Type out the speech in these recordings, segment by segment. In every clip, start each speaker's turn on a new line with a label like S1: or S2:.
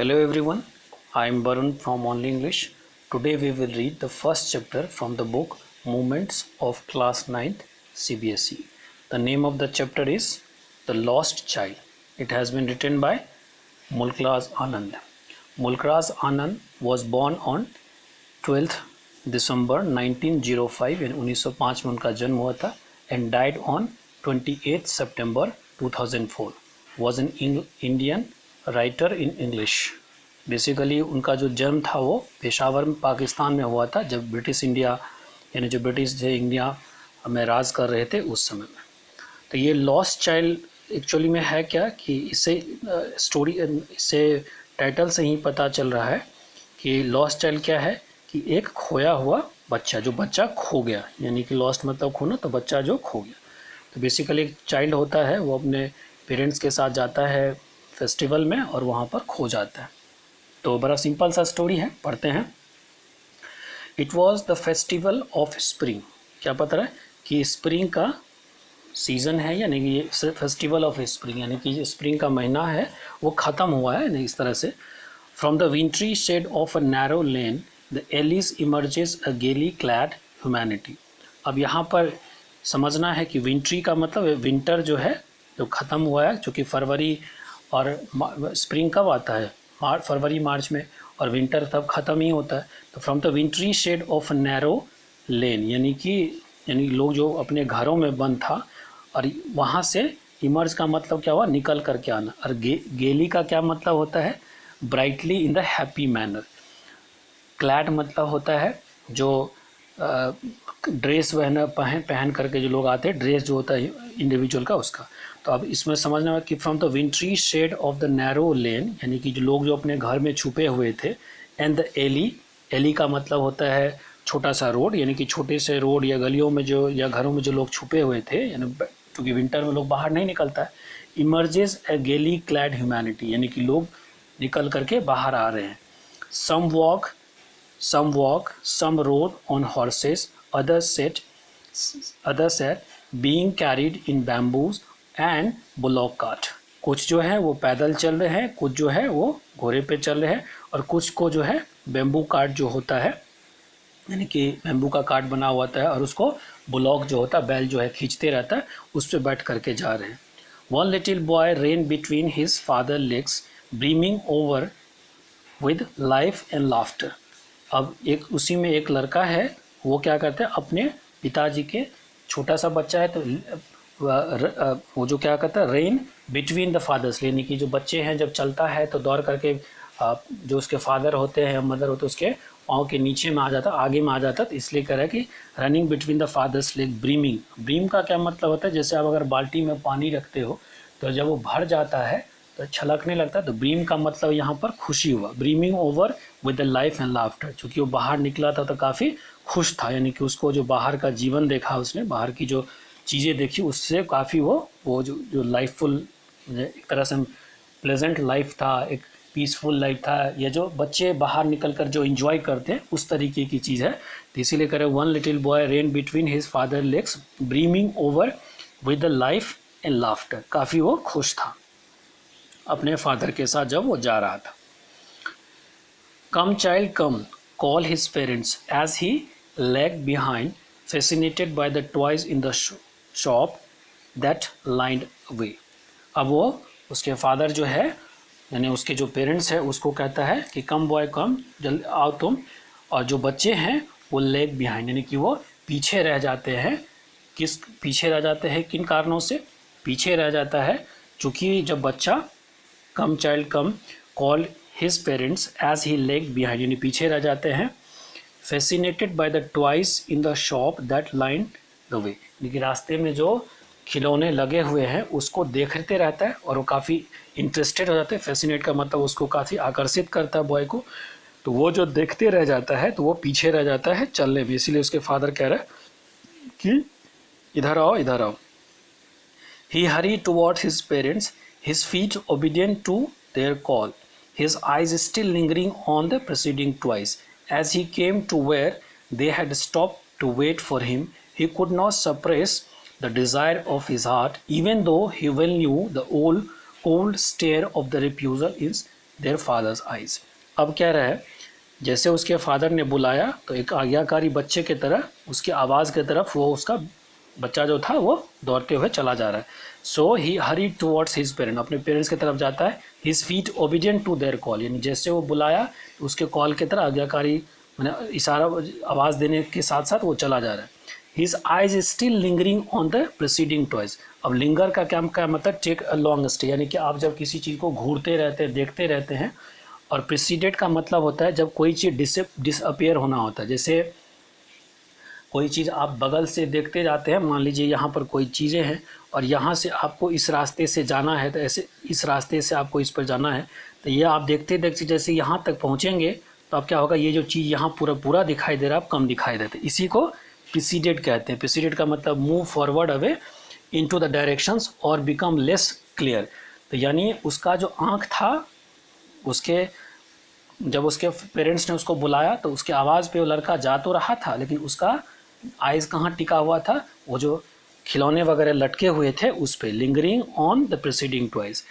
S1: Hello everyone, I am Barun from Only English. Today we will read the first chapter from the book Movements of Class 9th CBSE. The name of the chapter is The Lost Child. It has been written by Mulkraz Anand. Mulkraz Anand was born on 12th December 1905 in 1905 में उनका जन्म हुआ था and died on 28th September 2004. Was an Indian writer in English. Basically उनका जो जन्म था वो पेशावर में पाकिस्तान में हुआ था जब ब्रिटिश इंडिया यानी जो ब्रिटिश थे इंडिया में राज कर रहे थे उस समय में. तो ये लॉस्ट चाइल्ड एक्चुअली में है क्या कि इससे टाइटल से ही पता चल रहा है कि लॉस्ट चाइल्ड क्या है कि एक खोया हुआ बच्चा, जो बच्चा खो गया, यानी कि लॉस्ट मतलब खोना, तो बच्चा जो खो गया. तो बेसिकली एक चाइल्ड होता है वो अपने पेरेंट्स के साथ जाता है फेस्टिवल में और वहाँ पर खो जाता है. तो बड़ा सिंपल सा स्टोरी है, पढ़ते हैं. It was the festival of spring. क्या पता है कि स्प्रिंग का सीज़न है, यानी कि ये फेस्टिवल ऑफ स्प्रिंग, यानी कि स्प्रिंग का महीना है वो ख़त्म हुआ है इस तरह से. From the wintry shade of a narrow lane the alleys emerges a gaily clad humanity. अब यहाँ पर समझना है कि विंट्री का मतलब विंटर जो है जो ख़त्म हुआ है, चूँकि फरवरी और स्प्रिंग कब आता है, फरवरी मार्च में, और विंटर तब ख़त्म ही होता है. तो from the wintry shade of narrow lane, यानी लोग जो अपने घरों में बंद था और वहाँ से इमर्ज का मतलब क्या हुआ, निकल करके आना. और गेली का क्या मतलब होता है, brightly in the happy manner. Clad मतलब होता है जो ड्रेस पहन करके जो लोग आते हैं, ड्रेस जो होता है इंडिविजुअल का उसका. तो अब इसमें समझना है कि from the wintry shade of the narrow lane, यानी कि जो लोग जो अपने घर में छुपे हुए थे, एंड द एली का मतलब होता है छोटा सा रोड, यानी कि छोटे से रोड या गलियों में जो या घरों में जो लोग छुपे हुए थे, यानी क्योंकि विंटर में लोग बाहर नहीं निकलता है. इमर्जेस ए गेली क्लैड ह्यूमैनिटी, यानी कि लोग निकल करके बाहर आ रहे हैं. Some walk, some rode on horses, others said being carried in bamboos and bullock cart. कुछ जो है वो पैदल चल रहे हैं, कुछ जो है वो घोड़े पे चल रहे हैं, और कुछ को जो है बेम्बू कार्ट जो होता है, यानी कि बेम्बू का कार्ट बना हुआ होता है, और उसको बुलॉक जो होता है, बैल जो है खींचते रहता है, उस पर बैठ करके जा रहे हैं. One little boy ran between his father's legs, brimming over with life and laughter. अब एक उसी में एक लड़का है, वो क्या करते हैं, अपने पिताजी के, छोटा सा बच्चा है तो वो जो क्या करता है, रेन बिटवीन द फादर्स, यानी कि जो बच्चे हैं जब चलता है तो दौड़ करके जो उसके फादर होते हैं, मदर होते हैं, उसके पाँव के नीचे में आ जाता, आगे में आ जाता. तो इसलिए कह रहा है कि running between the father's leg, brimming. Brim का क्या मतलब होता है, जैसे आप अगर बाल्टी में पानी रखते हो तो जब वो भर जाता है तो छलकने लगता है, तो ब्रीम का मतलब यहाँ पर खुशी हुआ. Brimming over with the life and laughter, चूँकि वो बाहर निकला था तो काफ़ी खुश था, यानी कि उसको जो बाहर का जीवन देखा, उसने बाहर की जो चीज़ें देखी, उससे काफ़ी वो जो लाइफफुल, एक तरह से प्लेजेंट लाइफ था, एक पीसफुल लाइफ था. ये जो बच्चे बाहर निकल कर जो इन्जॉय करते हैं उस तरीके की चीज़ है. तो इसीलिए करें one little boy ran between his father legs, brimming over with the life and laughter. काफ़ी वो खुश था अपने फादर के साथ जब वो जा रहा था. कम child come, call his parents as he lagged behind, fascinated by the toys in the shop that lined away. अब वो उसके फादर जो है, यानी उसके जो पेरेंट्स है, उसको कहता है कि कम बॉय कम, जल्दी आओ तुम. और जो बच्चे हैं वो लेग बिहाइंड, यानी कि वो पीछे रह जाते हैं. पीछे रह जाते हैं किन कारणों से पीछे रह जाता है, चूँकि जब बच्चा come child come call his parents as he lag behind, यानी पीछे रह जाते हैं. Fascinated by the toys in the shop that line the way, यानी कि रास्ते में जो खिलौने लगे हुए हैं उसको देखते रहता है और वो काफ़ी इंटरेस्टेड हो जाते हैं. फैसिनेट का मतलब उसको काफ़ी आकर्षित करता है बॉय को, तो वो जो देखते रह जाता है तो वो पीछे रह जाता है चलने में. इसीलिए उसके फादर कह रहे हैं कि इधर आओ, इधर आओ. He hurry towards his parents, his feet obedient to their call, his eyes still lingering on the preceding twice. As he came to where they had stopped to wait for him, he could not suppress the desire of his heart, even though he well knew the old cold stare of the refusal is their father's eyes. अब कह रहा है जैसे उसके father ने बुलाया तो एक आज्ञाकारी बच्चे की तरह उसकी आवाज़ की तरफ वो उसका बच्चा जो था वो दौड़ते हुए चला जा रहा है। So he hurry towards his parent, अपने पेरेंट्स की तरफ जाता है। His feet obedient to their call, यानी जैसे वो बुलाया तो उसके कॉल की तरह आज्ञाकारी मैंने इशारा आवाज़ देने के साथ साथ वो चला जा रहा है। His eyes is still lingering on the preceding toys. अब लिंगर का क्या मतलब टेक अ लॉन्ग स्टे, यानी कि आप जब किसी चीज़ को घूरते रहते हैं देखते रहते हैं। और प्रिसीडेड का मतलब होता है जब कोई चीज़ डिसअपियर होना होता है। जैसे कोई चीज़ आप बगल से देखते जाते हैं, मान लीजिए यहाँ पर कोई चीज़ें हैं और यहाँ से आपको इस रास्ते से जाना है, तो ऐसे इस रास्ते से आपको इस पर जाना है, तो ये आप देखते देखते जैसे यहाँ तक पहुँचेंगे तो अब क्या होगा, ये जो चीज़ यहाँ पूरा दिखाई दे रहा है अब कम दिखाई देता है। इसी को प्रिसीडेड कहते हैं। प्रिसीडेड का मतलब move forward away into the directions और बिकम लेस क्लियर। तो यानी उसका जो आँख था उसके जब उसके पेरेंट्स ने उसको बुलाया तो उसके आवाज़ पे वो लड़का जा तो रहा था, लेकिन उसका आइज़ कहाँ टिका हुआ था, वो जो खिलौने वगैरह लटके हुए थे उस पे, lingering on the preceding toys.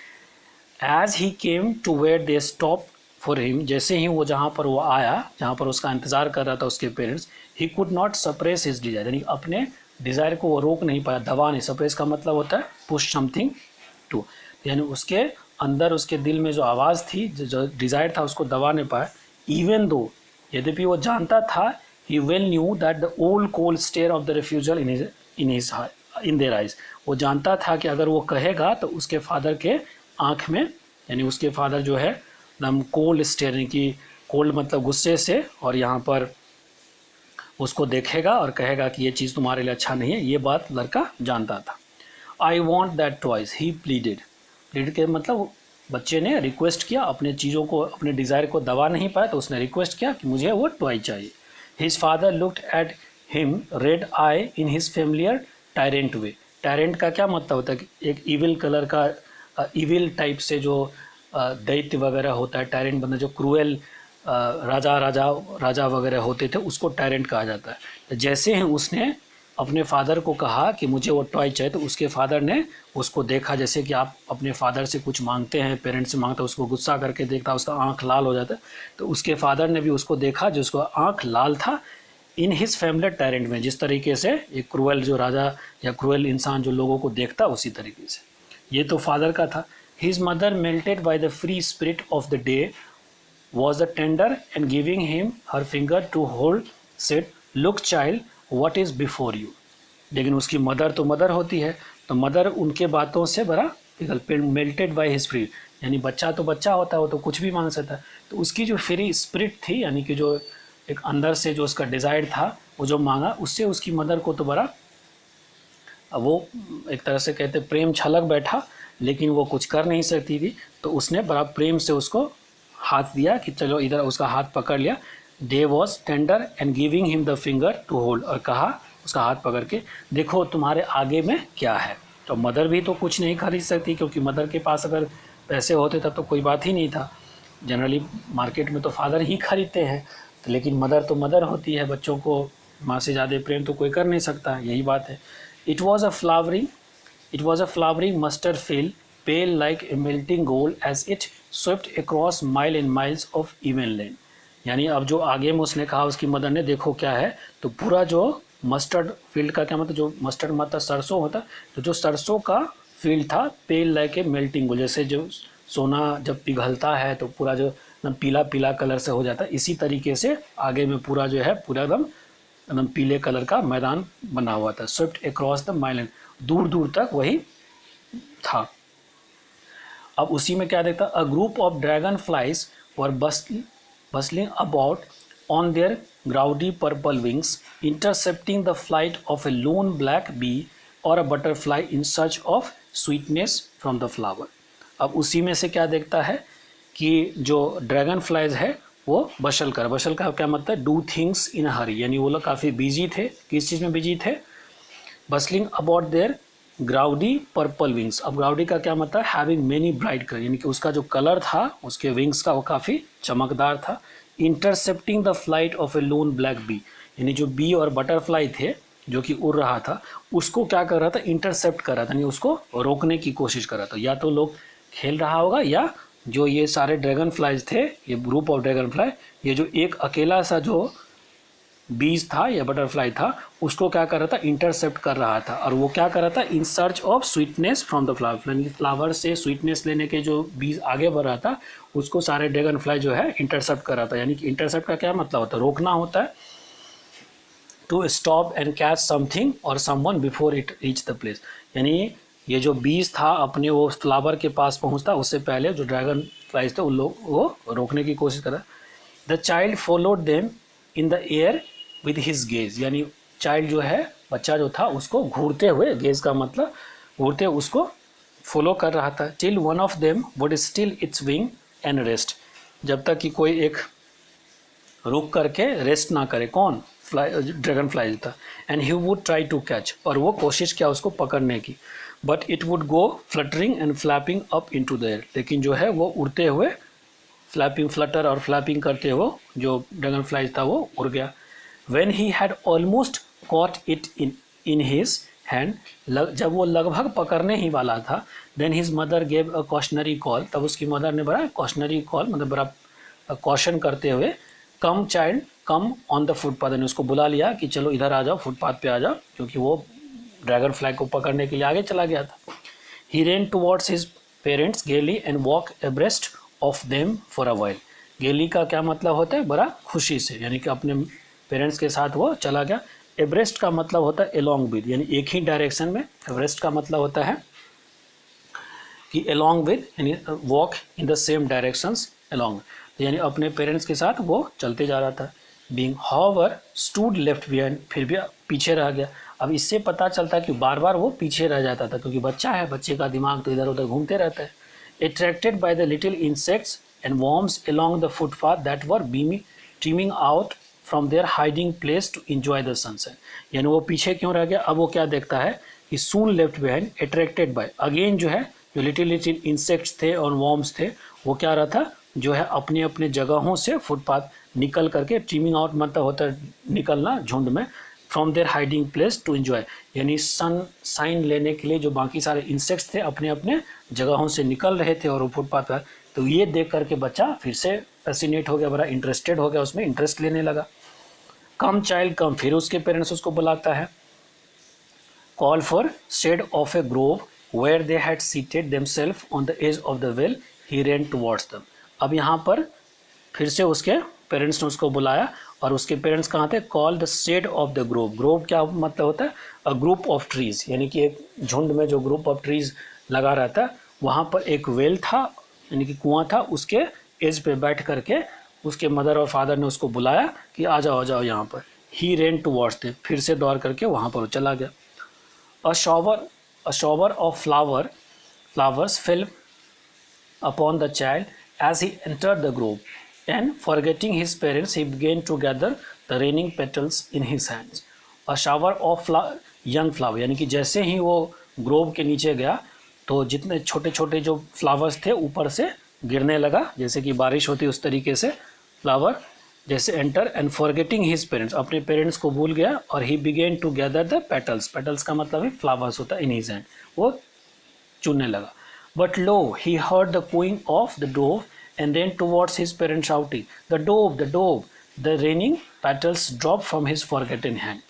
S1: As he came to where they stop for him, जैसे ही वो जहाँ पर वो आया, जहाँ पर उसका इंतज़ार कर रहा था उसके parents, he could not suppress his desire, यानी अपने डिज़ायर को वो रोक नहीं पाया, दबा नहीं। सप्रेस का मतलब होता है पुश समथिंग टू, यानी उसके अंदर उसके दिल में जो आवाज़ थी, जो डिज़ायर था, उसको दबा नहीं पाया। इवन दो, यद्यपि वो जानता था, he well knew that the old cold stare of the refusal in their eyes, वो जानता था कि अगर वो कहेगा तो उसके फादर के आँख में, यानी उसके फादर जो है एकदम कोल्ड स्टेयर, यानी कि कोल्ड मतलब गुस्से से, और यहाँ पर उसको देखेगा और कहेगा कि ये चीज़ तुम्हारे लिए अच्छा नहीं है, ये बात लड़का जानता था। I want that toys, he pleaded. Plead के मतलब बच्चे ने रिक्वेस्ट किया, अपने चीज़ों को, अपने डिज़ायर को दबा नहीं पाया तो उसने रिक्वेस्ट किया कि मुझे वो टॉय चाहिए। His father looked at him red I in his familiar tyrant way. Tyrant का क्या मतलब होता है कि एक इविल कलर का, इविल टाइप से जो दैत्य वगैरह होता है, टायरेंट बंदा जो क्रूएल राजा वगैरह होते थे उसको टायरेंट कहा जाता है। तो जैसे ही उसने अपने फादर को कहा कि मुझे वो टॉय चाहिए, तो उसके फादर ने उसको देखा, जैसे कि आप अपने फादर से कुछ मांगते हैं, पेरेंट्स से मांगते हैं, उसको गुस्सा करके देखता, उसका आंख लाल हो जाता है, तो उसके फादर ने भी उसको देखा जिसको आंख लाल था। इन हिज फैमिली टायरेंट में, जिस तरीके से एक क्रूएल जो राजा या क्रूएल इंसान जो लोगों को देखता उसी तरीके से, ये तो फादर का था। His mother melted by the free spirit of the day was the tender and giving him her finger to hold said, look child, what is before you। लेकिन उसकी मदर तो मदर होती है, तो मदर उनके बातों से बड़ा पिघल, मेल्टेड बाय हिज फ्री, यानी बच्चा तो बच्चा होता है, वो तो कुछ भी मांग सकता है। तो उसकी जो फ्री स्पिरिट थी, यानी कि जो एक अंदर से जो उसका डिज़ायर था, वो जो मांगा, उससे उसकी मदर को तो बड़ा, वो एक तरह से कहते प्रेम छलक बैठा, लेकिन वो कुछ कर नहीं सकती थी, तो उसने बड़ा प्रेम से उसको हाथ दिया कि चलो इधर, उसका हाथ पकड़ लिया। Day was tender and giving him the finger to hold, और कहा उसका हाथ पकड़ के, देखो तुम्हारे आगे में क्या है। तो मदर भी तो कुछ नहीं खरीद सकती, क्योंकि मदर के पास अगर पैसे होते तब तो कोई बात ही नहीं था। जनरली मार्केट में तो फादर ही खरीदते हैं, तो लेकिन मदर तो मदर होती है, बच्चों को माँ से ज़्यादा प्रेम तो कोई कर नहीं सकता, यही बात है। It was a flowering mustard field, pale like a melting gold as it swept across mile and miles of even land। यानी अब जो आगे में उसने कहा उसकी मदर ने, देखो क्या है, तो पूरा जो मस्टर्ड फील्ड का क्या मतलब, जो मस्टर्ड मतलब सरसों होता, तो जो सरसों का फील्ड था, पेल लाइक ए मेल्टिंग गोल्ड, जैसे जो सोना जब पिघलता है तो पूरा जो पीला पीला कलर से हो जाता है, इसी तरीके से आगे में पूरा जो है पूरा एकदम पीले कलर का मैदान बना हुआ था। स्विफ्ट अक्रॉस द माइलैंड, दूर दूर तक वही था। अब उसी में क्या देखता, a group of dragon flies were bustling about on their gaudy purple wings, intercepting the flight of a lone black bee or a butterfly in search of sweetness from the flower. अब उसी में से क्या देखता है कि जो dragon flies है वो बशल का क्या मतलब है, डू थिंग्स इन हरी, यानी वो लोग काफ़ी बिजी थे। किस चीज़ में बिजी थे, bustling about their gaudy purple wings. अब ग्राउडी का क्या मतलब है, हैविंग मेनी ब्राइट कलर, यानी कि उसका जो कलर था उसके विंग्स का वो काफ़ी चमकदार था। Intercepting the flight of a lone black bee, यानी जो बी और बटरफ्लाई थे जो कि उड़ रहा था, उसको क्या कर रहा था, इंटरसेप्ट कर रहा था, यानी उसको रोकने की कोशिश कर रहा था। या तो लोग खेल रहा होगा या जो ये सारे ड्रैगन फ्लाइज थे, ये ग्रुप ऑफ ड्रैगन फ्लाई, ये जो एक अकेला सा जो बीज था या बटरफ्लाई था, उसको क्या कर रहा था, इंटरसेप्ट कर रहा था। और वो क्या कर रहा था, इन search of sweetness from the flower, flower से स्वीटनेस लेने के जो बीज आगे बढ़ रहा था, उसको सारे ड्रैगन फ्लाई जो है इंटरसेप्ट कर रहा था। यानी कि इंटरसेप्ट का क्या मतलब होता है, रोकना होता है, to stop and catch something or someone before it reach the place. यानी ये जो बीज था अपने वो फ्लावर के पास पहुंचता, उससे पहले जो ड्रैगन फ्लाइज थे उन लोग वो रोकने की कोशिश कर रहा। The child followed them in the air with his gaze, यानी चाइल्ड जो है, बच्चा जो था, उसको घूरते हुए, गेज का मतलब घूरते उसको फॉलो कर रहा था। Till one of them would still it's wing and rest, जब तक कि कोई एक रुक करके रेस्ट ना करे। कौन, ड्रैगन फ्लाई था। And he would try to catch, और वो कोशिश किया उसको पकड़ने की। But it would go fluttering and flapping up into the air, लेकिन जो है वो उड़ते हुए, फ्लैपिंग, फ्लटर और फ्लैपिंग करते हुए जो ड्रैगन फ्लाई था वो उड़ गया। When he had almost caught it in his hand, जब वो लगभग पकड़ने ही वाला था, then his mother gave a cautionary call, तब उसकी मदर ने बड़ा कॉशनरी कॉल, मतलब बड़ा कॉशन करते हुए, come child come on the footpath, यानी उसको बुला लिया कि चलो इधर आ जाओ, फुटपाथ पे आ जाओ, क्योंकि वो ड्रैगन फ्लाई को पकड़ने के लिए आगे चला गया था। He ran towards his parents gaily and walk abreast of them for a while. Gaily का क्या मतलब होता है, बड़ा खुशी से, यानी कि अपने पेरेंट्स के साथ वो चला गया। एब्रेस्ट का मतलब होता है एलोंग विद, यानी एक ही डायरेक्शन में। एब्रेस्ट का मतलब होता है कि एलोंग विद, यानी walk in the same directions along, यानी अपने पेरेंट्स के साथ वो चलते जा रहा था। Being however stood left behind, फिर भी पीछे रह गया। अब इससे पता चलता है कि बार बार वो पीछे रह जाता था, क्योंकि बच्चा है, बच्चे का दिमाग तो इधर उधर घूमते रहता है। Attracted by the little insects and worms along the footpath that were teeming out from their hiding place to enjoy the sunset, यानी वो पीछे क्यों रह गया। अब वो क्या देखता है कि soon left behind, attracted by, again जो है जो लिटिल लिटिल इंसेक्ट्स थे और वॉर्म्स थे, वो क्या रहा था, जो है अपने अपने जगहों से फुटपाथ निकल करके, ट्रीमिंग आउट मतलब होता है निकलना झुंड में, from their hiding place to enjoy, यानी सन साइन लेने के लिए जो बाकी सारे इंसेक्ट्स थे अपने अपने जगहों से निकल रहे थे और वो फुटपाथ पर। तो ये देख करके बच्चा फिर से फैसिनेट हो गया, बड़ा इंटरेस्टेड हो गया, उसमें इंटरेस्ट लेने लगा। कम चाइल्ड कम, फिर उसके पेरेंट्स उसको बुलाता है। Call for shade of a grove where they had seated themselves on the edge of the well, he ran towards them. अब यहाँ पर फिर से उसके पेरेंट्स ने उसको बुलाया, और उसके पेरेंट्स कहाँ थे, call the shade of the grove. Grove क्या मतलब होता है, अ ग्रुप ऑफ ट्रीज, यानी कि एक झुंड में जो ग्रुप ऑफ ट्रीज लगा रहता है, वहाँ पर एक वेल था, यानी कि कुआं था, उसके एज पे बैठ करके उसके मदर और फादर ने उसको बुलाया कि आ जाओ यहाँ पर। ही रेन टुवर्ड्स देम, फिर से दौड़ करके वहाँ पर वो चला गया। अ shower of flowers fell upon the child as he entered the grove, and forgetting his parents, he began to gather the raining petals in his hands. A shower of young flower, यानी कि जैसे ही वो Grove के नीचे गया, तो जितने छोटे छोटे जो फ्लावर्स थे ऊपर से गिरने लगा, जैसे कि बारिश होती उस तरीके से फ्लावर जैसे enter, and forgetting his parents, अपने पेरेंट्स को भूल गया, और he began to gather the petals, petals का मतलब है फ्लावर्स होता है, इन हिज हैंड, वो चुनने लगा। But low he heard the cooing of the dove and ran towards his parents shouting, the dove, the raining petals dropped from his forgotten hand.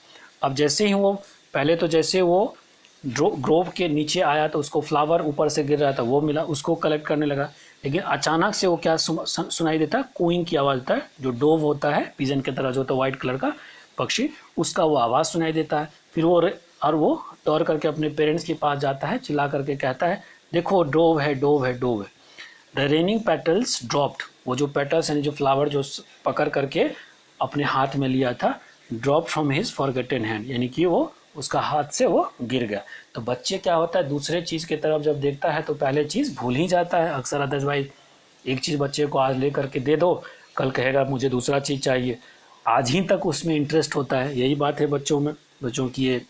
S1: अब जैसे ही वो, पहले तो जैसे वो ग्रोव के नीचे आया तो उसको फ्लावर ऊपर से गिर रहा था, वो मिला, उसको कलेक्ट करने लगा। लेकिन अचानक से वो क्या सुनाई देता है, कूइंग की आवाज़ देता है, जो डोव होता है, पिजन की तरह जो होता है व्हाइट कलर का पक्षी, उसका वो आवाज़ सुनाई देता है। फिर वो दौड़ करके अपने पेरेंट्स के पास जाता है, चिल्ला करके कहता है, देखो डोव है। द रेनिंग पेटल्स ड्रॉप्ड, वो जो पेटल्स यानी जो फ्लावर जो पकड़ करके अपने हाथ में लिया था, drop from his forgotten hand, यानी कि वो उसका हाथ से वो गिर गया। तो बच्चे क्या होता है, दूसरे चीज़ की तरफ जब देखता है तो पहले चीज़ भूल ही जाता है अक्सर। अदर्स भाई एक चीज़ बच्चे को आज ले करके दे दो, कल कहेगा मुझे दूसरा चीज़ चाहिए, आज ही तक उसमें इंटरेस्ट होता है। यही बात है बच्चों में, बच्चों की ये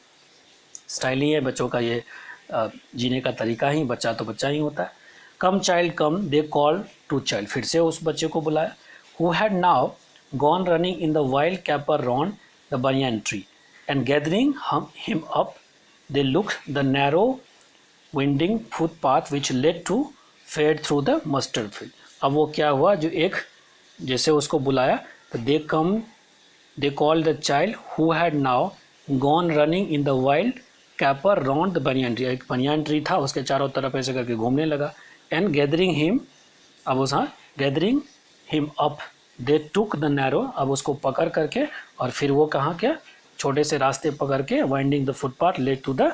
S1: स्टाइल ही है, बच्चों का ये जीने का तरीका ही, बच्चा तो बच्चा ही होता है। Come child come, they call to child, फिर से उस बच्चे को बुलाया। Who had now gone running in the wild caper round the banyan tree and gathering him up, they look the narrow winding footpath which led to fade through the mustard field. अब वो क्या हुआ, जो एक जैसे उसको बुलाया तो they called the child who had now gone running in the wild caper round the banyan tree. एक बनियान ट्री था, उसके चारों तरफ ऐसे करके घूमने लगा। एंड गैदरिंग हिम, अब उस gathering him up they took the narrow, अब उसको पकड़ करके और फिर वो कहाँ क्या, छोटे से रास्ते पकड़ के winding the footpath led to the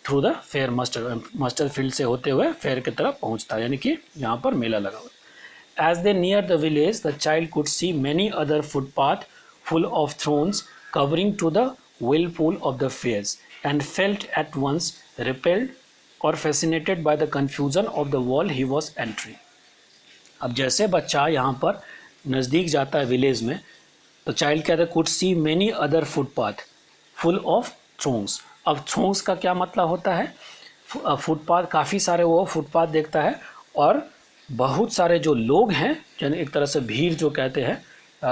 S1: through the fair mustard field से होते हुए फेयर की तरफ पहुँचता, यानी कि यहाँ पर मेला लगा हुआ। As they near the village the child could see many other footpath full of thrones covering to the whirlpool of the fairs and felt at once repelled or fascinated by the confusion of the world he was entering। अब जैसे बच्चा यहाँ पर नज़दीक जाता है village में, तो चाइल्ड कहता है could see many other footpath full of thrones. अब थ्रोन्स का क्या मतलब होता है, फुटपाथ, काफ़ी सारे वो फुटपाथ देखता है और बहुत सारे जो लोग हैं, यानी एक तरह से भीड़ जो कहते हैं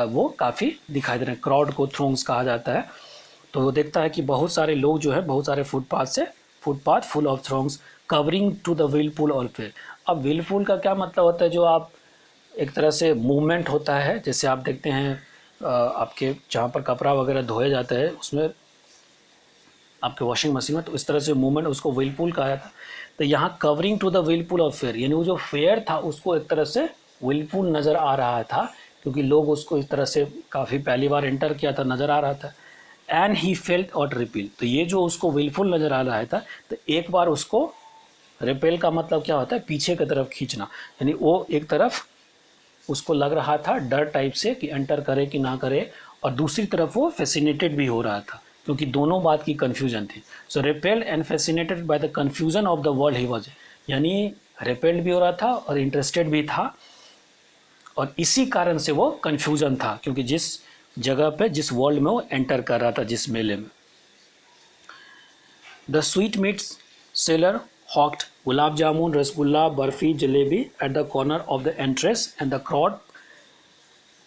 S1: वो काफ़ी दिखाई दे रहे हैं, क्राउड को थ्रोन्स कहा जाता है। तो वो देखता है कि बहुत सारे लोग जो है बहुत सारे footpath full of thrones covering to the whirlpool और फेयर। अब व्हीलपूल का क्या मतलब होता है, जो आप एक तरह से मूवमेंट होता है, जैसे आप देखते हैं आपके जहाँ पर कपड़ा वगैरह धोए जाता है उसमें आपके वॉशिंग मशीन में, तो इस तरह से मूवमेंट उसको व्हीलपूल कहा जाता है। तो यहाँ covering to the whirlpool of fair, यानी वो जो फेयर था उसको एक तरह से व्हीलपूल नज़र आ रहा था, क्योंकि लोग उसको इस तरह से काफ़ी पहली बार एंटर किया था, नज़र आ रहा था। एंड ही फेल्ट और रिपेल, तो ये जो उसको व्हीलफुल नज़र आ रहा था, तो एक बार उसको, रिपेल का मतलब क्या होता है, पीछे की तरफ खींचना, यानी वो एक तरफ उसको लग रहा था डर टाइप से कि एंटर करे कि ना करे, और दूसरी तरफ वो फैसिनेटेड भी हो रहा था, क्योंकि दोनों बात की कन्फ्यूजन थी। So repelled and fascinated by the confusion of the world he was, यानी रिपेल्ड भी हो रहा था और इंटरेस्टेड भी था, और इसी कारण से वो कन्फ्यूजन था, क्योंकि जिस जगह पे, जिस वर्ल्ड में वो एंटर कर रहा था, जिस मेले में। The sweet meat seller hawked gulab jamun, rasgulla, barfi, jalebi at the corner of the entrance and the crowd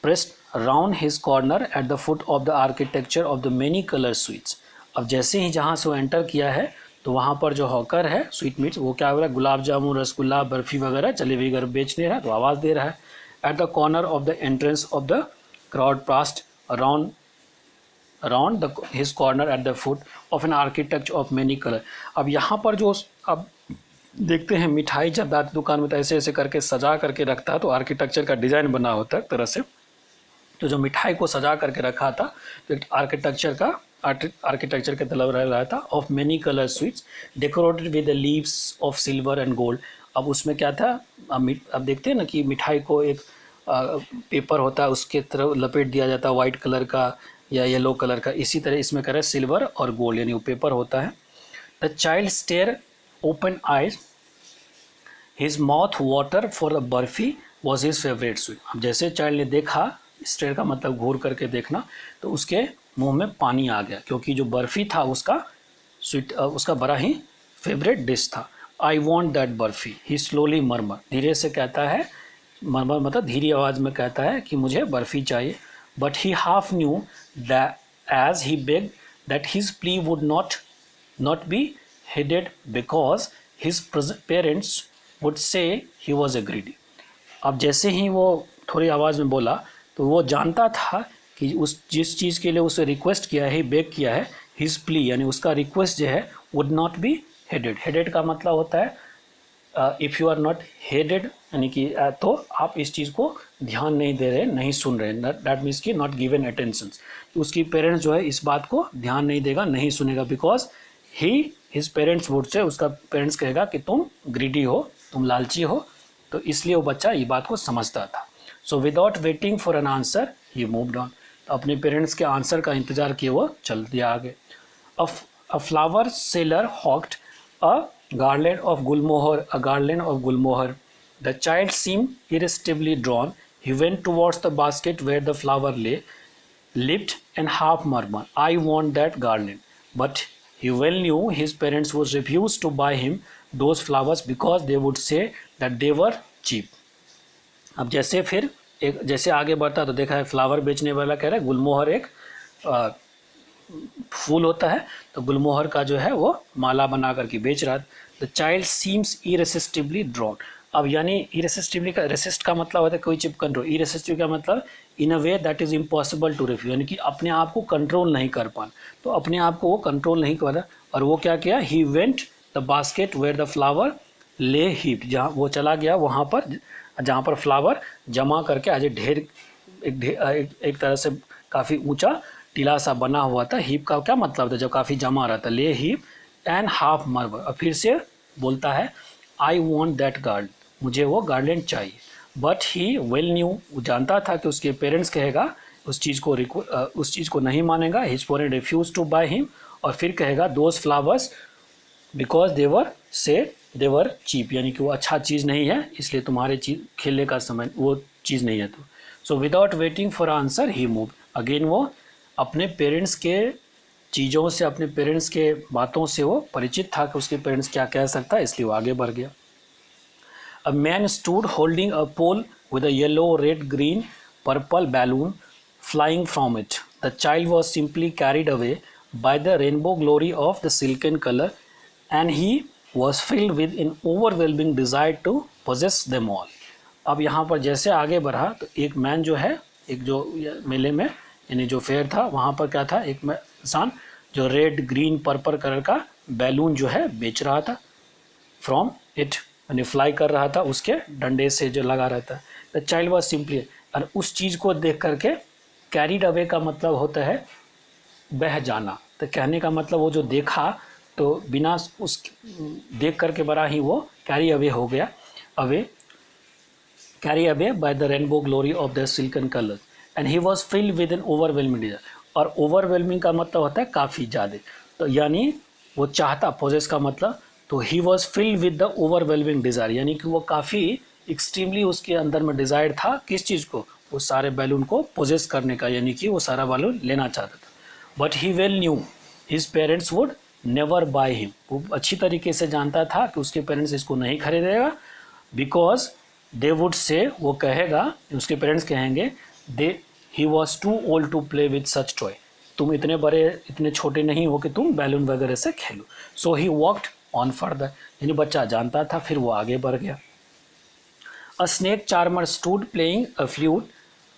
S1: pressed round his corner at the foot of the architecture of the many colour sweets. अब जैसे ही जहाँ से वो एंटर किया है, तो वहाँ पर जो हॉकर है स्वीट मीट्स, वो क्या हो रहा है, गुलाब जामुन, रसगुल्ला, बर्फी वगैरह, जलेबी वगैरह बेचने रहा है, तो आवाज़ दे रहा है। Eight the corner of the entrance of the crowd passed around his corner at the foot of an architecture of many color। अब यहाँ पर जो अब देखते हैं मिठाई जब दुकान में तो ऐसे ऐसे करके सजा करके रखता है, तो आर्किटेक्चर का डिज़ाइन बना होता है तरह से, तो जो मिठाई को सजा करके रखा था, तो एक आर्किटेक्चर के तरफ रह रहा था, of many colour sweets decorated with the leaves of silver and gold. अब उसमें क्या था, अब देखते हैं ना कि मिठाई को एक पेपर होता है उसके तरफ लपेट दिया जाता है वाइट कलर का या येलो कलर का, इसी तरह इसमें करें सिल्वर और गोल्ड, यानी वो पेपर होता है। The child stare open eyes his mouth water for the barfi was his favourite sweet. अब जैसे चाइल्ड ने देखा, स्टेयर का मतलब घूर करके देखना, तो उसके मुंह में पानी आ गया, क्योंकि जो बर्फी था उसका स्वीट, उसका बड़ा ही फेवरेट डिश था। I want that barfi, he slowly murmur, धीरे से कहता है, मरमर मतलब धीरे आवाज़ में कहता है कि मुझे बर्फ़ी चाहिए। But he half knew that as he beg that his plea would not be heeded because his parents would say he was a greedy. अब जैसे ही वो थोड़ी आवाज़ में बोला, तो वो जानता था कि उस जिस चीज़ के लिए उसे रिक्वेस्ट किया है, बेग किया है, हिज प्ली यानी उसका रिक्वेस्ट जो है, would not be heeded. Heeded का मतलब होता है if you are not heeded, यानी कि तो आप इस चीज़ को ध्यान नहीं दे रहे, नहीं सुन रहे, दैट मीन्स कि नॉट गिवन अटेंशन। तो उसकी पेरेंट्स जो है इस बात को ध्यान नहीं देगा, नहीं सुनेगा, बिकॉज हिज पेरेंट्स वुड से, उसका पेरेंट्स कहेगा कि तुम ग्रीडी हो, तुम लालची हो, तो इसलिए वो बच्चा ये बात को समझता था। So without waiting for an answer he moved on, तो अपने पेरेंट्स के आंसर का इंतजार किए वो चल दिया आगे। A flower seller hawked a garland of gulmohar. The child seemed irresistibly drawn. He went towards the basket where the flower lay, lipped and half murmured, I want that garland. But he well knew his parents would refuse to buy him those flowers because they would say that they were cheap। अब जैसे फिर एक जैसे आगे बढ़ता तो देखा है फ्लावर बेचने वाला कह रहा है गुलमोहर एक फूल होता है, तो गुलमोहर का जो है वो माला बना करके बेच रहा है। द चाइल्ड सीम्स इरेसिस्टिबली ड्रॉन, अब यानी इरेसिस्टिवली का, रेसिस्ट का मतलब होता है कोई चीज कंट्रोल, इरेसिस्टिव का मतलब in a way that is impossible to refuse, यानी कि अपने आप को कंट्रोल नहीं कर पाना, तो अपने आप को वो कंट्रोल नहीं कर, और वो क्या किया, he went the basket where the flower lay heap, जहाँ वो चला गया वहाँ पर जहाँ पर फ्लावर जमा करके आज ढेर एक तरह से काफ़ी ऊंचा टीला सा बना हुआ था। हीप का क्या मतलब था, जब काफ़ी जमा रहा था, ले हीप एंड हाफ मार्बल। और फिर से बोलता है आई वॉन्ट दैट गार्ड, मुझे वो गार्डन चाहिए। बट ही वेल न्यू, वो जानता था कि उसके पेरेंट्स कहेगा उस चीज़ को नहीं मानेगा। His parent refuse to buy him, और फिर कहेगा those flowers because they were cheap, यानी कि वो अच्छा चीज़ नहीं है, इसलिए तुम्हारे चीज खेलने का समय वो चीज़ नहीं है। तो so without waiting for answer he move again, वो अपने पेरेंट्स के चीज़ों से, अपने पेरेंट्स के बातों से वो परिचित था कि उसके पेरेंट्स क्या कह सकता है, इसलिए वो आगे बढ़ गया। A man stood holding a pole with a yellow, red, green, purple balloon flying from it. The child was simply carried away by the rainbow glory of the silken color, and he was filled with an overwhelming desire to possess them all. अब यहाँ पर जैसे आगे बढ़ा तो एक man जो है, एक जो मेले में यानी जो फेयर था वहाँ पर क्या था, एक इंसान जो रेड, ग्रीन, पर्पल कलर का बैलून जो है बेच रहा था, फ्रॉम इट यानी फ्लाई कर रहा था, उसके डंडे से जो लगा रहता है। द चाइल्ड वॉज सिंपली, और उस चीज़ को देख करके, कैरिड अवे का मतलब होता है बह जाना, तो कहने का मतलब वो जो देखा तो बिना उस देख करके बड़ा ही वो कैरी अवे हो गया, carry away by the rainbow glory of the silken colour, and he was filled with an overwhelming desire. और ओवरवेलमिंग का मतलब होता है काफ़ी ज़्यादा, तो यानी वो चाहता, पोजेस का मतलब, तो ही was filled with the overwhelming desire, यानी कि वो काफ़ी एक्सट्रीमली उसके अंदर में डिज़ायर था किस चीज़ को, वो सारे बैलून को पोजेस करने का, यानी कि वो सारा बैलून लेना चाहता था। But he well new his parents would never by him, वो अच्छी तरीके से जानता था कि उसके पेरेंट्स इसको नहीं खरीदेगा, बिकॉज दे वुड से, वो कहेगा, उसके पेरेंट्स कहेंगे, they he was too old to play with such toy, तुम इतने बड़े, इतने छोटे नहीं हो कि तुम बैलून वगैरह से खेलो। So he walked on further, यानी बच्चा जानता था, फिर वो आगे बढ़ गया। A snake charmer stood playing a flute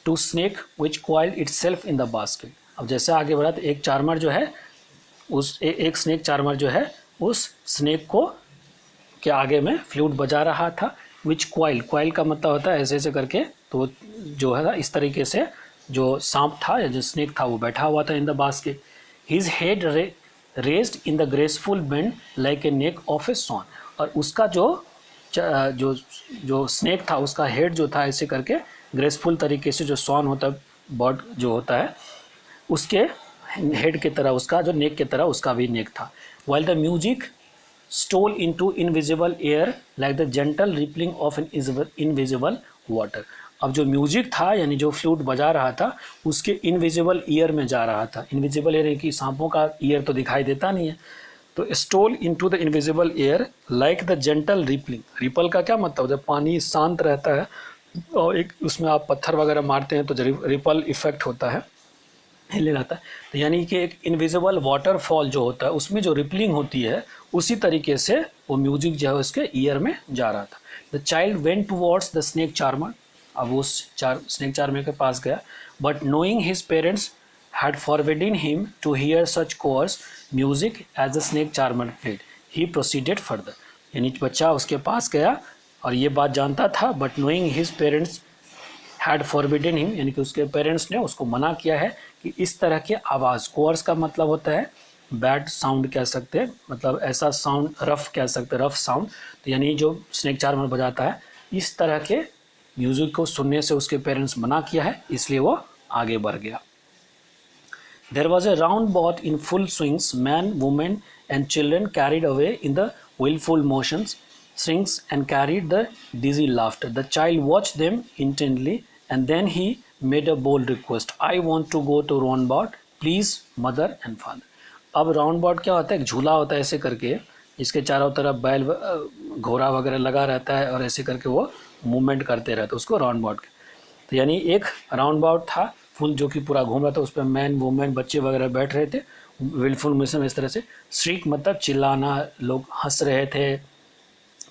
S1: to snake which coiled itself in the basket. अब जैसे आगे बढ़ा तो एक चार्मर जो है, एक स्नेक चार्मर जो है उस स्नेक को के आगे में फ्लूट बजा रहा था, विच क्वाइल का मतलब होता है ऐसे ऐसे करके, तो जो है इस तरीके से जो सांप था या जो स्नेक था वो बैठा हुआ था in the basket. His head raised in the graceful bend like a neck of a swan, और उसका जो जो स्नेक था उसका हेड जो था ऐसे करके ग्रेसफुल तरीके से, जो सॉन होता है, बर्ड जो होता है उसके हेड की तरह, उसका जो नेक की तरह उसका भी नेक था। While the music stole into invisible air like the gentle rippling of an invisible water. अब जो म्यूजिक था यानी जो फ्लूट बजा रहा था उसके इनविजिबल ईयर में जा रहा था। इनविजिबल एयर कि सांपों का ईयर तो दिखाई देता नहीं है, तो stole into the invisible air like the gentle rippling. Ripple का क्या मतलब, जब पानी शांत रहता है और एक उसमें आप पत्थर वगैरह मारते हैं तो रिपल इफेक्ट होता है, हिले रहता है, तो यानी कि एक इनविजिबल वाटरफॉल जो होता है उसमें जो रिपलिंग होती है उसी तरीके से वो म्यूजिक जो है उसके ईयर में जा रहा था। The child went towards the snake charmer, अब उस स्नेक चार्मर के पास गया, but knowing his parents had forbidden him to hear such coarse music as the snake charmer played, he proceeded further. यानी बच्चा उसके पास गया और ये बात जानता था, but knowing his parents had forbidden him, यानी कि उसके पेरेंट्स ने उसको मना किया है कि इस तरह के आवाज़, कोर्स का मतलब होता है बैड साउंड कह सकते हैं, मतलब ऐसा साउंड, रफ कह सकते हैं, रफ साउंड, तो यानी जो स्नेक चार्मर बजाता है इस तरह के म्यूजिक को सुनने से उसके पेरेंट्स मना किया है, इसलिए वो आगे बढ़ गया। There was a roundabout in full swings, men, women and children carried away in the willful motions, swings and carried the dizzy laughter. The child watched them intently and then he made a bold request. I want to go to roundabout, please mother and father. अब राउंडबाउट क्या होता है, एक झूला होता है ऐसे करके, इसके चारों तरफ बैल घोड़ा वगैरह लगा रहता है और ऐसे करके वो मूवमेंट करते रहते, उसको राउंडबाउट। तो यानी एक राउंडबाउट था फुल जो कि पूरा घूम रहा था, उस पर मैन वुमेन बच्चे वगैरह बैठ रहे थे विलफुल मोशन में, इस तरह से। श्रीक मतलब चिल्लाना, लोग हंस रहे थे,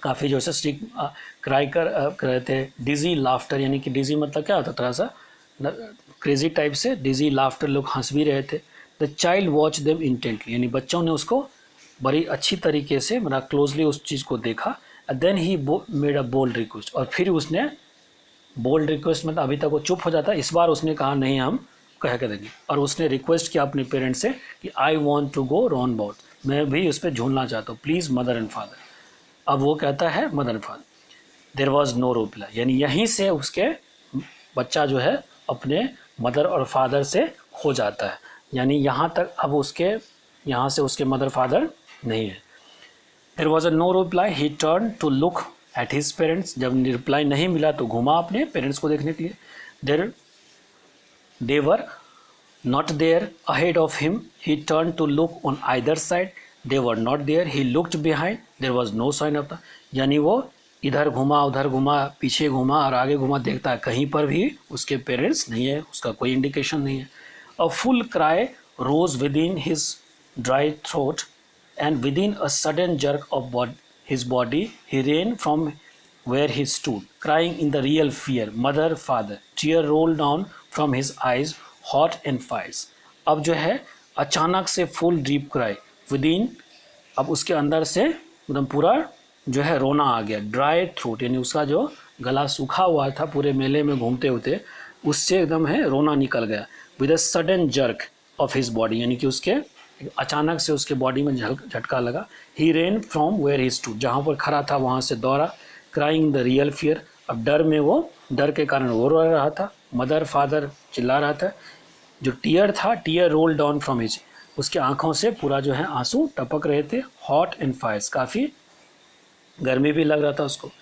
S1: काफ़ी जो है क्राई कर रहे थे। डिजी लाफ्टर, यानी कि डिजी मतलब क्या होता है, थोड़ा सा क्रेजी टाइप से। डिजी लाफ्टर, लोग हंस भी रहे थे। The child watch them intently, यानी बच्चों ने उसको बड़ी अच्छी तरीके से, बड़ा क्लोजली उस चीज़ को देखा। Then he made a bold request, और फिर उसने बोल्ड रिक्वेस्ट मतलब अभी तक वो चुप हो जाता, इस बार उसने कहा नहीं हम कह के देंगे, और उसने रिक्वेस्ट किया अपने पेरेंट्स से कि I want to go roundabout, मैं भी उस पर झूलना चाहता हूँ, प्लीज़ मदर एंड फादर। अब वो कहता है mother and father. There was no reply, यानी यहीं से उसके बच्चा जो है अपने मदर और फादर से हो जाता है, यानी यहाँ तक अब उसके यहाँ से उसके मदर फादर नहीं है। There was a no reply, he turn to look at his parents, जब रिप्लाई नहीं मिला तो घुमा अपने पेरेंट्स को देखने के लिए। There they were not there ahead of him, he turn to look on either side, they were not there, he looked behind, there was no sign of the, यानी वो इधर घुमा उधर घुमा पीछे घुमा और आगे घुमा, देखता है कहीं पर भी उसके पेरेंट्स नहीं है, उसका कोई इंडिकेशन नहीं है। A full cry rose within his dry throat, and within a sudden jerk of his body, he ran from where he stood, crying in the real fear, "Mother, father!" Tear rolled down from his eyes, hot and fierce. अब जो है अचानक से full deep cry, within, अब उसके अंदर से एकदम पूरा जो है रोना आ गया। ड्राई थ्रोट, यानी उसका जो गला सूखा हुआ था पूरे मेले में घूमते होते, उससे एकदम है रोना निकल गया। With a sudden jerk of his body, यानी कि उसके अचानक से उसके बॉडी में झटका लगा। He ran from where he stood, जहाँ पर खड़ा था वहाँ से दौड़ा। क्राइंग द रियल फियर, अब डर में वो, डर के कारण वो रो रहा था। मदर फादर चिल्ला रहा था। जो टीयर था, tear roll down from his, उसके आंखों से पूरा जो है आंसू टपक रहे थे। हॉट एंड फायर्स, काफ़ी गर्मी भी लग रहा था उसको।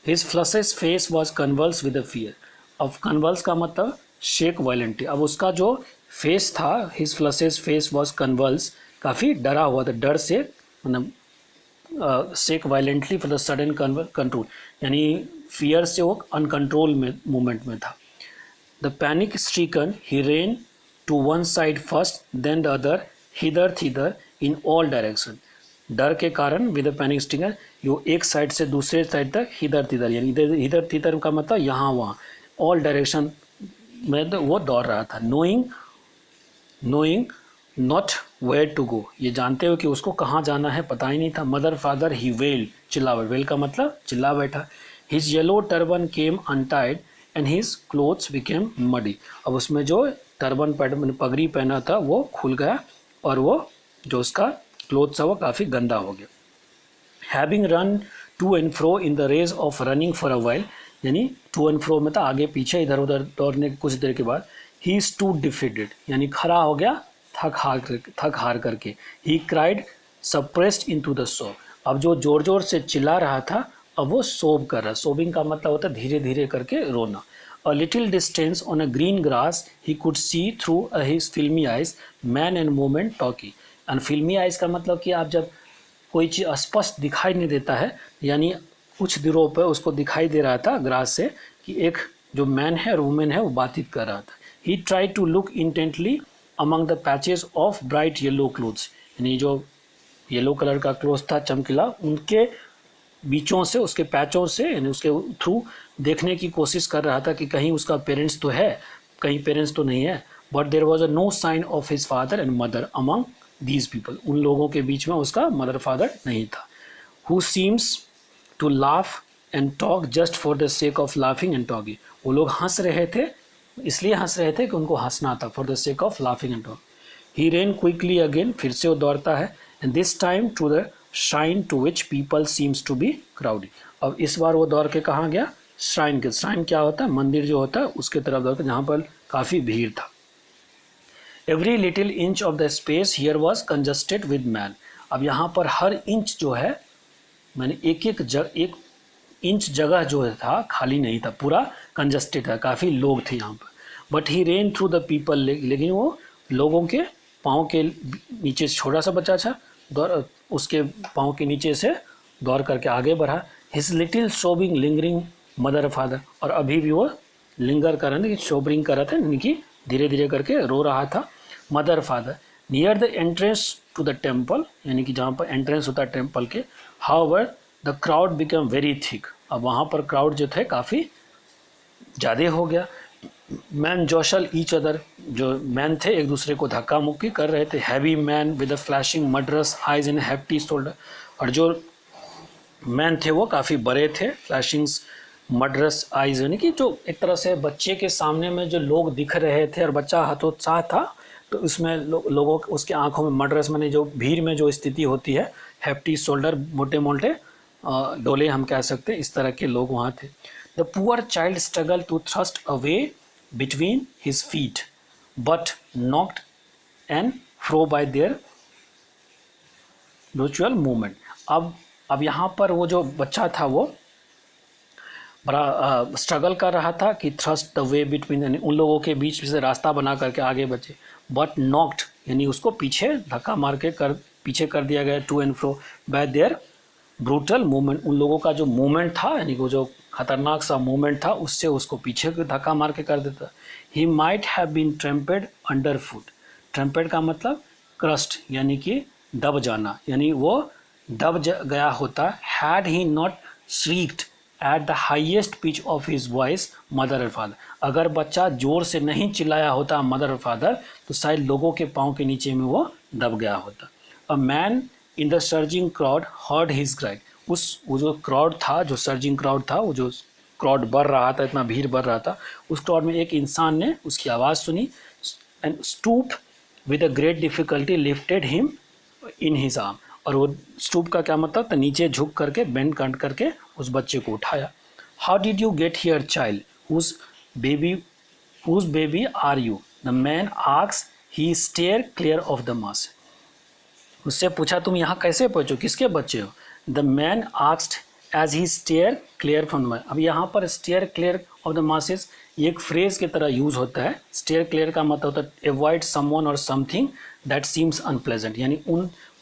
S1: His flushed face was convulsed with the fear, अब कन्वल्स का मतलब शेक वायलेंटली, अब उसका जो फेस था, his flushed face was convulsed, काफ़ी डरा हुआ था, डर से, मतलब shake violently for the sudden control, यानी फियर से वो अनकंट्रोल में मूवमेंट में था। The panic stricken he ran to one side first then the other, hither thither in all direction, डर के कारण विद द पैनिक स्ट्रीकन यो एक साइड से दूसरे साइड तक हिदर तिदर, यानी इधर तिदर का मतलब यहाँ वहाँ, ऑल डायरेक्शन में तो वो दौड़ रहा था। Knowing not where to go, ये जानते हो कि उसको कहाँ जाना है पता ही नहीं था। मदर फादर ही वेल, चिल्ला, वेल का मतलब चिल्ला बैठा। His yellow turban came untied and his clothes became muddy, अब उसमें जो टर्बन पगड़ी पहना था वो खुल गया और वो जो उसका क्लोथ था वो काफ़ी गंदा हो गया। Having run to and fro in the rage of running for a while, यानी टू एंड फ्रो में था, आगे पीछे इधर उधर दौड़ने के कुछ देर के बाद। ही स्टूड डिफीटेड, यानी खड़ा हो गया थक हार करके। He cried suppressed into the सोब, अब जो जोर जोर से चिल्ला रहा था अब वो सोब कर रहा। सोबिंग का मतलब होता है धीरे धीरे करके रोना। A little distance on a green grass he could see through his filmy eyes man and moment talking, and filmy eyes का मतलब कि आप जब कोई चीज़ स्पष्ट दिखाई नहीं देता है, यानी कुछ दूरों पर उसको दिखाई दे रहा था ग्रास से कि एक जो मैन है और वुमेन है वो बातचीत कर रहा था। He try to look intently among the patches of bright yellow clothes, यानी जो येलो कलर का क्लोथ था चमकीला, उनके बीचों से, उसके पैचों से, यानी उसके थ्रू देखने की कोशिश कर रहा था कि कहीं उसका पेरेंट्स तो है, कहीं पेरेंट्स तो नहीं है। But there was a no sign of his father and mother among these people, उन लोगों के बीच में उसका मदर फादर नहीं था। Who seems to laugh and talk just for the sake of laughing and talking, वो लोग हंस रहे थे, इसलिए हंस रहे थे कि उनको हंसना था, for the sake of laughing and talking. He ran quickly again, फिर से वो दौड़ता है, and this time to the shrine to which people seems to be crowded, अब इस बार वो दौड़ के कहाँ गया, श्राइन के, श्राइन क्या होता है, मंदिर जो होता है उसके तरफ दौड़ के, जहाँ पर काफ़ी भीड़ था। Every little inch of the space here was congested with man, अब यहाँ पर हर इंच जो है, मैंने एक इंच जगह जो था खाली नहीं था, पूरा कंजस्टेड था, काफ़ी लोग थे यहाँ पर। But he rain through the people, लेकिन वो लोगों के पाँव के नीचे छोटा सा बच्चा था, उसके पाँव के नीचे से दौड़ करके आगे बढ़ा। His little सोबिंग lingering mother father, और अभी भी वो लिंगर कर रहे थे, शोबरिंग कर रहा था, यानी कि धीरे धीरे करके रो रहा था। Mother father near the entrance to the temple, यानी कि जहाँ पर एंट्रेंस होता है टेम्पल के। However the crowd become very thick, अब वहाँ पर क्राउड जो थे काफ़ी ज़्यादा हो गया। मैन जोशल ईच अदर, जो मैन थे एक दूसरे को धक्का मुक्की कर रहे थे। Heavy men with a flashing murderous eyes in hefty shoulder, और जो मैन थे वो काफ़ी बड़े थे। फ्लैशिंग मर्डरस आइज यानी कि जो एक तरह से बच्चे के सामने में जो लोग दिख रहे थे और बच्चा हतोत्साह था, तो इसमें लोगों उसके आंखों में मर्डरस माने जो भीड़ में जो स्थिति होती है, हैप्टी शोल्डर मोटे मोटे डोले हम कह सकते हैं, इस तरह के लोग वहाँ थे। The poor child struggle to thrust away between his feet but knocked and fro by their mutual movement. अब यहाँ पर वो जो बच्चा था वो बड़ा स्ट्रगल कर रहा था कि थ्रस्ट द वे बिटवीन, यानी उन लोगों के बीच से रास्ता बना करके आगे बचे। बट नॉक्ड यानी उसको पीछे धक्का मार के पीछे कर दिया गया, to and fro by their brutal movement, उन लोगों का जो मूवमेंट था यानी वो जो खतरनाक सा मूवमेंट था उससे उसको पीछे धक्का मार के कर देता। He might have been trampled under foot, trampled का मतलब क्रस्ट यानी कि दब जाना, यानी वो दब गया होता। Had he not shrieked at the highest pitch of his voice mother और फादर, अगर बच्चा जोर से नहीं चिल्लाया होता मदर और फादर तो शायद लोगों के पाँव के नीचे में वो दब गया होता। A man in the surging crowd heard his cry, वो जो क्राउड था, जो सर्जिंग क्राउड था, वो जो क्राउड बढ़ रहा था, इतना भीड़ बढ़ रहा था, उस क्राउड में एक इंसान ने उसकी आवाज़ सुनी। And stoop with a great difficulty lifted him in his arm, और वो स्टूप का क्या मतलब था, नीचे झुक करके बेंड करके उस बच्चे को उठाया। How did you get here child, whose baby are you, the man asked, he steer clear of the mass, उससे पूछा तुम यहाँ कैसे पहुँचो, किसके बच्चे हो। The man asked as he steer clear from the, अब यहाँ पर steer clear of the masses ये एक फ्रेज की तरह यूज होता है। स्टेयर क्लियर का मतलब होता है अवॉइड समवन और समथिंग दैट सीम्स अनप्लेजेंट, यानी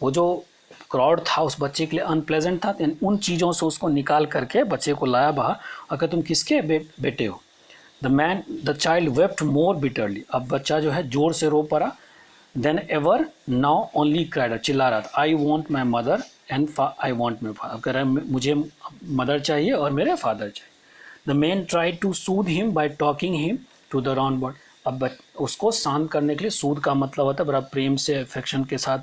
S1: वो जो क्राउड था उस बच्चे के लिए अनप्लेजेंट था, यानी उन चीज़ों से उसको निकाल करके बच्चे को लाया बाहर। अगर तुम किसके बेटे हो। The child wept more bitterly, अब बच्चा जो है जोर से रो पड़ा। Then ever now only cried, चिल्ला रहा था, I want my mother and I want my father, कह रहा है मुझे मदर चाहिए और मेरे फादर चाहिए। The man try to soothe him by talking him to the roundabout, अब उसको शांत करने के लिए, सूद का मतलब होता है बड़ा प्रेम से अफेक्शन के साथ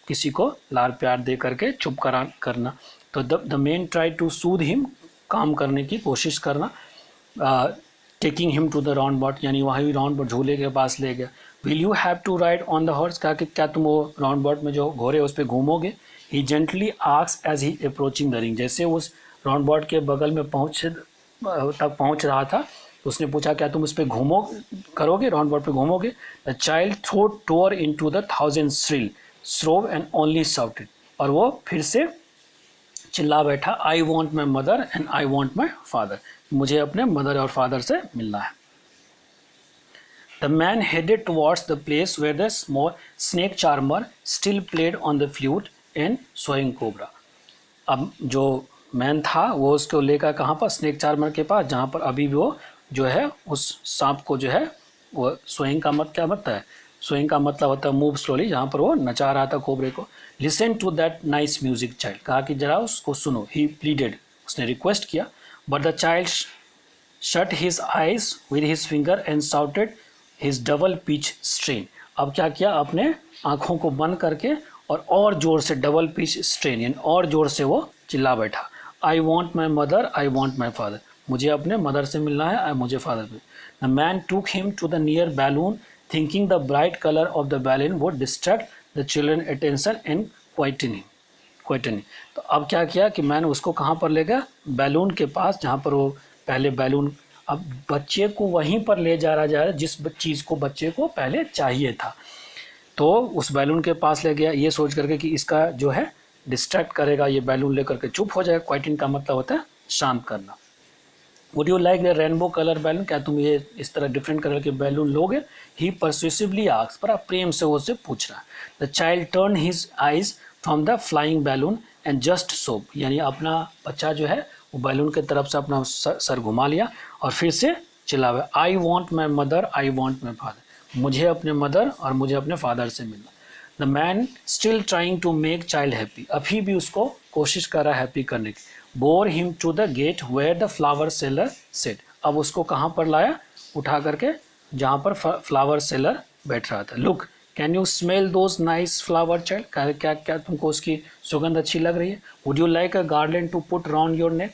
S1: किसी को लार प्यार दे करके चुप करना। तो the man try to soothe him, काम करने की कोशिश करना। Taking him to the roundabout यानी वही राउंड बोर्ड झूले के पास ले गया। Will you have to ride on the horse, कहा कि क्या तुम वो राउंड बोर्ड में जो घोड़े उस पर घूमोगे। He gently asked as he approaching the ring, जैसे उस राउंड बोर्ड के बगल में पहुंच रहा था तो उसने पूछा क्या तुम उस पर करोगे, राउंड बोर्ड पे घूमोगे। The child throat tore into the thousand shrill स्रोव एंड ओनली शाउटेड, और वो फिर से चिल्ला बैठा, I want my mother and I want my father, मुझे अपने मदर और फादर से मिलना है। The man headed towards the place where the small snake charmer still played on the flute and swaying cobra, अब जो मैन था वो उसको लेकर कहाँ पर, स्नेक चार्मर के पास, जहाँ पर अभी भी वो जो है उस सांप को जो है वो सोइंग का क्या मतलब है, सोइंग का मतलब होता है मूव स्लोली, जहाँ पर वो नचा रहा था कोबरे को। Listen to that nice music child, कहा कि जरा उसको सुनो। ही प्लीडेड, उसने रिक्वेस्ट किया। But the child shut his eyes with his finger and shouted his double pitch strain, अब क्या किया, अपने आँखों को बंद करके और ज़ोर से डबल पिच स्ट्रेन यानी और ज़ोर से वो चिल्ला बैठा, I want my mother I want my father, मुझे अपने मदर से मिलना है, मुझे फादर से। The man took him to the near balloon thinking the bright colour of the balloon would distract the children attention and quietening. तो अब क्या किया कि मैंने उसको कहाँ पर ले गया, बैलून के पास, जहाँ पर वो पहले बैलून, अब बच्चे को वहीं पर ले जा रहा जिस चीज़ को बच्चे को पहले चाहिए था, तो उस बैलून के पास ले गया ये सोच करके कि इसका जो है डिस्ट्रैक्ट करेगा, ये बैलून लेकर के चुप हो जाएगा। क्वाइटिन का मतलब होता है शांत करना। Would you like the rainbow colour balloon, क्या तुम ये इस तरह डिफरेंट कलर के बैलून लोगे। ही परसुएसिवली आस्क्ड, बड़ा प्रेम से उससे पूछ रहा है। The child turn his eyes from the flying balloon and just soap, यानी अपना बच्चा जो है वो बैलून की तरफ से अपना सर घुमा लिया और फिर से चिल्लावे, I want my mother I want my father, मुझे अपने मदर और मुझे अपने फादर से मिलना। The man still trying to make child happy, अभी भी उसको कोशिश कर रहा है हैप्पी करने की। Bore him to the gate where the flower seller sat. अब उसको कहाँ पर लाया, उठा करके जहाँ पर फ्लावर सेलर बैठ रहा था। Look can you smell those nice flower child, क्या क्या तुमको उसकी सुगंध अच्छी लग रही है। Would you like a garland to put round your neck,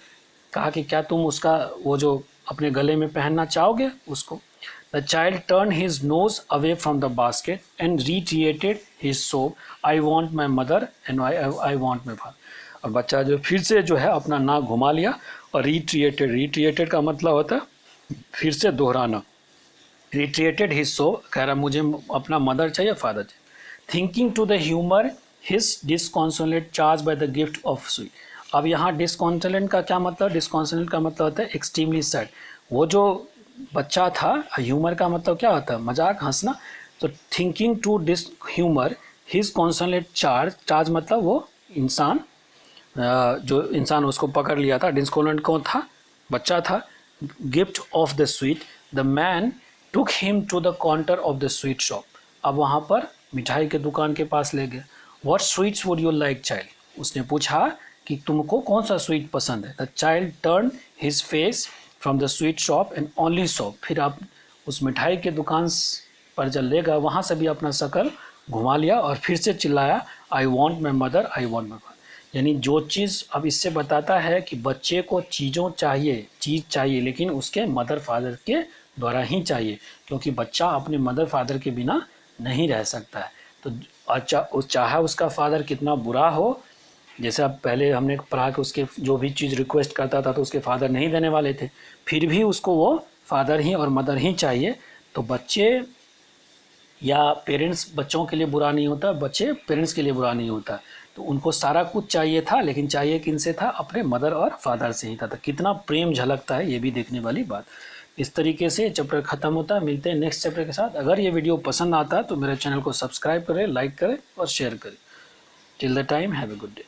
S1: कहा कि क्या तुम उसका वो जो अपने गले में पहनना चाहोगे उसको। The child turn his nose away from the basket and reiterated his sob, I want my mother and I want my father. और बच्चा जो फिर से जो है अपना नाक घुमा लिया और रिट्रिएटेड का मतलब होता है फिर से दोहराना। रिट्रिएटेड हिज सो, कह रहा मुझे अपना मदर चाहिए, फादर चाहिए। Thinking to the humour his disconsolate charge by the gift of sweet. अब यहाँ डिसकॉन्सोलेंट का क्या मतलब, डिसकॉन्सोलेंट का मतलब होता है एक्सट्रीमली सैड। वो जो बच्चा था, ह्यूमर का मतलब क्या होता है, मजाक, हंसना। तो thinking to this humour his consolate charge मतलब वो इंसान, जो इंसान उसको पकड़ लिया था। डिसकॉन्सोलेंट कौन था, बच्चा था। Gift of the sweet, the man took him to the counter of the sweet shop. अब वहाँ पर मिठाई के दुकान के पास ले गए। What sweets would you like child, उसने पूछा कि तुमको कौन सा स्वीट पसंद है। The child turn his face from the sweet shop and only saw, फिर आप उस मिठाई के दुकान पर जब ले गए वहाँ से भी अपना शक्ल घुमा लिया और फिर से चिल्लाया, आई want my mother, I want my father. यानी जो चीज़ अब इससे बताता है कि बच्चे को चीज़ चाहिए लेकिन उसके मदर फादर के द्वारा ही चाहिए, क्योंकि बच्चा अपने मदर फादर के बिना नहीं रह सकता है। तो अच्छा, चाहे उसका फादर कितना बुरा हो, जैसे अब पहले हमने पढ़ा कि उसके जो भी चीज़ रिक्वेस्ट करता था तो उसके फादर नहीं देने वाले थे, फिर भी उसको वो फादर ही और मदर ही चाहिए। तो बच्चे या पेरेंट्स बच्चों के लिए बुरा नहीं होता, बच्चे पेरेंट्स के लिए बुरा नहीं होता। तो उनको सारा कुछ चाहिए था, लेकिन चाहिए किन से था, अपने मदर और फादर से ही था। तो कितना प्रेम झलकता है, ये भी देखने वाली बात। इस तरीके से चैप्टर ख़त्म होता है। मिलते हैं नेक्स्ट चैप्टर के साथ। अगर ये वीडियो पसंद आता है तो मेरे चैनल को सब्सक्राइब करें, लाइक करें और शेयर करें। Till the time, have a good day.